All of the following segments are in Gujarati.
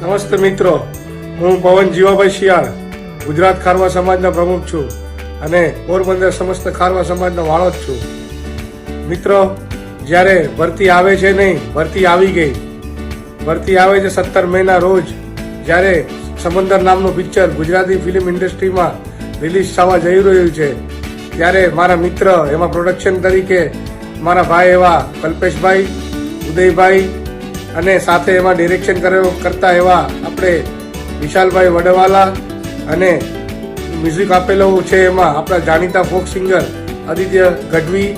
નમસ્તે મિત્રો, હું પવન જીવાભાઈ શિયાળ ગુજરાત ખારવા સમાજના પ્રમુખ છું અને પોરબંદર સમસ્ત ખારવા સમાજનો વાળો જ છું. મિત્રો, જ્યારે ભરતી આવે છે નહીં, ભરતી આવી ગઈ. ભરતી આવે છે 17 મેના રોજ, જ્યારે સમંદર નામનું પિક્ચર ગુજરાતી ફિલ્મ ઇન્ડસ્ટ્રીમાં રિલીઝ થવા જઈ રહ્યું છે. ત્યારે મારા મિત્ર એમાં પ્રોડક્શન તરીકે મારા ભાઈ એવા કલ્પેશભાઈ, ઉદયભાઈ અને સાથે એમાં ડિરેક્શન કરતા એવા આપણે વિશાલભાઈ વડવાલા અને મ્યુઝિક આપેલું છે એમાં આપણા જાણીતા ફોક સિંગર આદિત્ય ગઢવી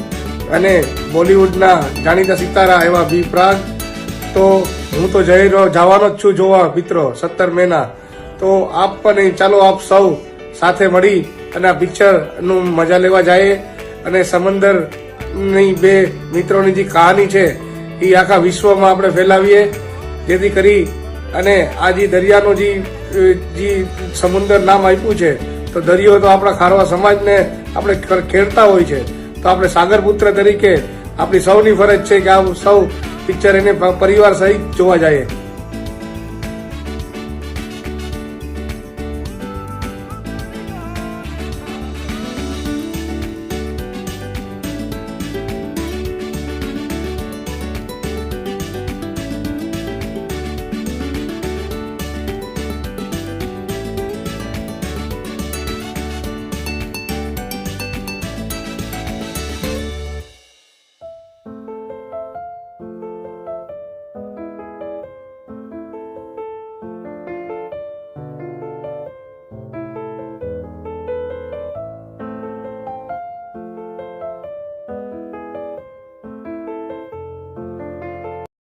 અને બોલિવૂડના જાણીતા સિતારા એવા બી પ્રાગ. તો હું તો જવાનો જ છું જોવા મિત્રો 17 મેના. તો આપ પણ ચાલો આપ સૌ સાથે મળી અને આ પિક્ચરનું મજા લેવા જાય અને સમંદરની બે મિત્રોની જે કહાની છે એ આખા વિશ્વમાં આપણે ફેલાવીએ, જેથી કરી અને આ જે દરિયાનો જે સમુદ્ર નામ આપ્યું છે, તો દરિયો તો આપણા ખારવા સમાજને આપણે ખેડતા હોય છે. તો આપણે સાગરપુત્ર તરીકે આપણી સૌની ફરજ છે કે આ સૌ પિક્ચર એને પરિવાર સહિત જોવા જાય.